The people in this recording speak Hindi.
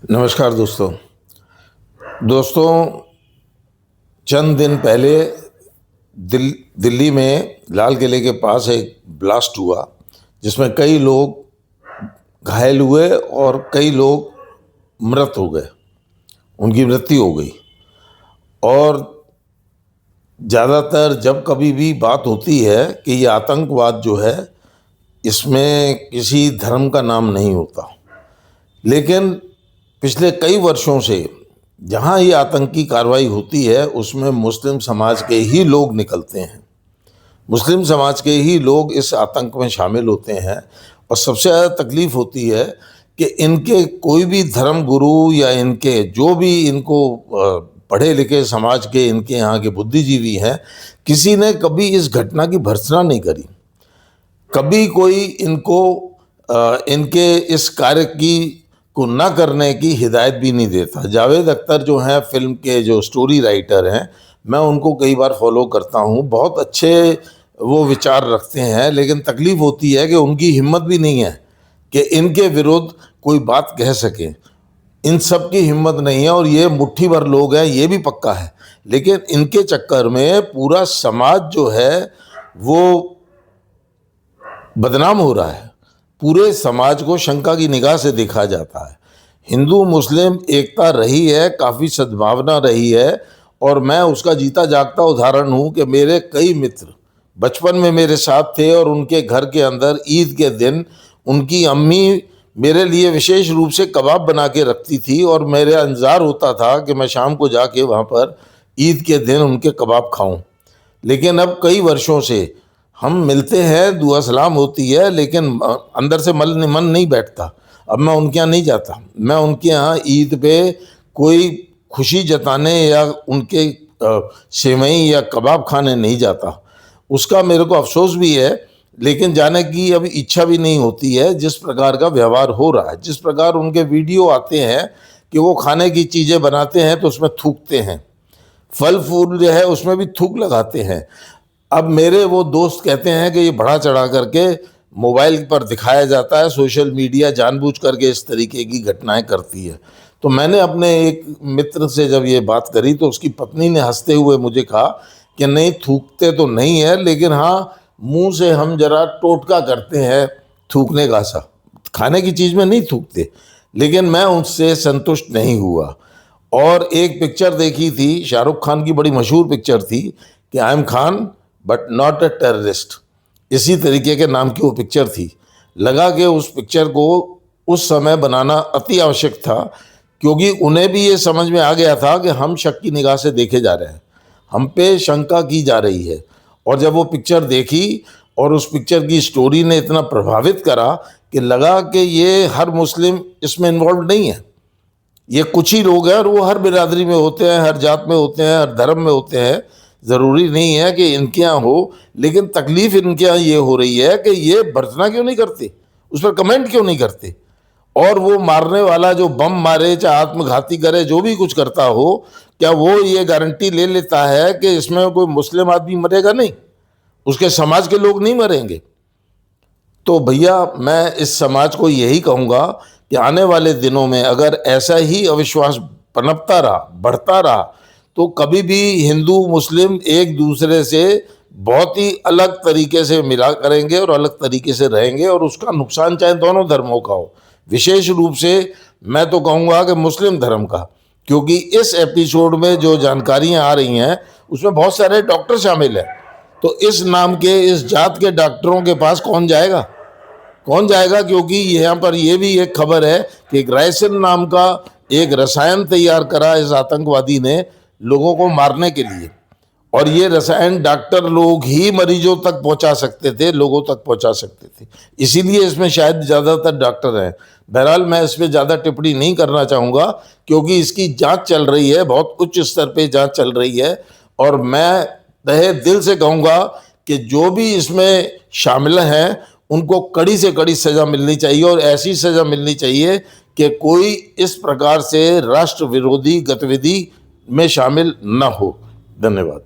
नमस्कार दोस्तों। चंद दिन पहले दिल्ली में लाल किले के पास एक ब्लास्ट हुआ जिसमें कई लोग घायल हुए और कई लोग मृत हो गए, उनकी मृत्यु हो गई। और ज़्यादातर जब कभी भी बात होती है कि ये आतंकवाद जो है, इसमें किसी धर्म का नाम नहीं होता, लेकिन पिछले कई वर्षों से जहाँ ये आतंकी कार्रवाई होती है उसमें मुस्लिम समाज के ही लोग निकलते हैं, मुस्लिम समाज के ही लोग इस आतंक में शामिल होते हैं। और सबसे ज़्यादा तकलीफ़ होती है कि इनके कोई भी धर्म गुरु या इनके जो भी इनको पढ़े लिखे समाज के इनके यहाँ के बुद्धिजीवी हैं, किसी ने कभी इस घटना की भर्त्सना नहीं करी। कभी कोई इनको इनके इस कार्य को न करने की हिदायत भी नहीं देता। जावेद अख्तर जो हैं फिल्म के जो स्टोरी राइटर हैं, मैं उनको कई बार फॉलो करता हूँ, बहुत अच्छे वो विचार रखते हैं, लेकिन तकलीफ़ होती है कि उनकी हिम्मत भी नहीं है कि इनके विरुद्ध कोई बात कह सके। इन सब की हिम्मत नहीं है और ये मुट्ठी भर लोग हैं, ये भी पक्का है, लेकिन इनके चक्कर में पूरा समाज जो है वो बदनाम हो रहा है। पूरे समाज को शंका की निगाह से देखा जाता है। हिंदू मुस्लिम एकता रही है, काफ़ी सद्भावना रही है, और मैं उसका जीता जागता उदाहरण हूँ कि मेरे कई मित्र बचपन में मेरे साथ थे और उनके घर के अंदर ईद के दिन उनकी अम्मी मेरे लिए विशेष रूप से कबाब बना के रखती थी और मेरे इंतज़ार होता था कि मैं शाम को जाके वहाँ पर ईद के दिन उनके कबाब खाऊं। लेकिन अब कई वर्षों से हम मिलते हैं, दुआ सलाम होती है, लेकिन अंदर से मन नहीं बैठता। अब मैं उनके यहाँ नहीं जाता, मैं उनके यहाँ ईद पे कोई खुशी जताने या उनके सेवई या कबाब खाने नहीं जाता। उसका मेरे को अफसोस भी है, लेकिन जाने की अभी इच्छा भी नहीं होती है। जिस प्रकार का व्यवहार हो रहा है, जिस प्रकार उनके वीडियो आते हैं कि वो खाने की चीज़ें बनाते हैं तो उसमें थूकते हैं, फल फूल जो है उसमें भी थूक लगाते हैं। अब मेरे वो दोस्त कहते हैं कि ये बढ़ा चढ़ा करके मोबाइल पर दिखाया जाता है, सोशल मीडिया जानबूझ करके इस तरीके की घटनाएं करती है। तो मैंने अपने एक मित्र से जब ये बात करी तो उसकी पत्नी ने हंसते हुए मुझे कहा कि नहीं, थूकते तो नहीं है, लेकिन हाँ मुंह से हम जरा टोटका करते हैं थूकने का सा, खाने की चीज़ में नहीं थूकते। लेकिन मैं उससे संतुष्ट नहीं हुआ और एक पिक्चर देखी थी, शाहरुख खान की बड़ी मशहूर पिक्चर थी कि I am Khan but not a terrorist, इसी तरीके के नाम की वो पिक्चर थी। लगा कि उस पिक्चर को उस समय बनाना अति आवश्यक था, क्योंकि उन्हें भी ये समझ में आ गया था कि हम शक की निगाह से देखे जा रहे हैं, हम पे शंका की जा रही है। और जब वो पिक्चर देखी और उस पिक्चर की स्टोरी ने इतना प्रभावित करा कि लगा कि ये हर मुस्लिम इसमें इन्वॉल्व नहीं है, ये कुछ ही लोग हैं और वो हर बिरादरी में होते हैं, हर जात में होते हैं, हर धर्म में होते हैं। ज़रूरी नहीं है कि इनके यहाँ हो, लेकिन तकलीफ़ इनके यहाँ ये हो रही है कि ये भर्त्सना क्यों नहीं करते, उस पर कमेंट क्यों नहीं करते। और वो मारने वाला जो बम मारे, चाहे आत्मघाती करे, जो भी कुछ करता हो, क्या वो ये गारंटी ले लेता है कि इसमें कोई मुस्लिम आदमी मरेगा नहीं, उसके समाज के लोग नहीं मरेंगे। तो भैया मैं इस समाज को यही कहूँगा कि आने वाले दिनों में अगर ऐसा ही अविश्वास पनपता रहा, बढ़ता रहा, तो कभी भी हिंदू मुस्लिम एक दूसरे से बहुत ही अलग तरीके से मिला करेंगे और अलग तरीके से रहेंगे, और उसका नुकसान चाहे दोनों धर्मों का हो। विशेष रूप से मैं तो कहूँगा कि मुस्लिम धर्म का, क्योंकि इस एपिसोड में जो जानकारियाँ आ रही हैं उसमें बहुत सारे डॉक्टर शामिल हैं। तो इस नाम के, इस जात के डॉक्टरों के पास कौन जाएगा, कौन जाएगा? क्योंकि यहाँ पर यह भी एक खबर है कि एक रायसिन नाम का एक रसायन तैयार करा इस आतंकवादी ने लोगों को मारने के लिए, और ये रसायन डॉक्टर लोग ही मरीजों तक पहुंचा सकते थे, लोगों तक पहुंचा सकते थे, इसीलिए इसमें शायद ज़्यादातर डॉक्टर हैं। बहरहाल मैं इस पर ज़्यादा टिप्पणी नहीं करना चाहूँगा, क्योंकि इसकी जांच चल रही है, बहुत उच्च स्तर पे जांच चल रही है, और मैं तहे दिल से कहूँगा कि जो भी इसमें शामिल हैं उनको कड़ी से कड़ी सज़ा मिलनी चाहिए, और ऐसी सज़ा मिलनी चाहिए कि कोई इस प्रकार से राष्ट्र विरोधी गतिविधि में शामिल न हो। धन्यवाद।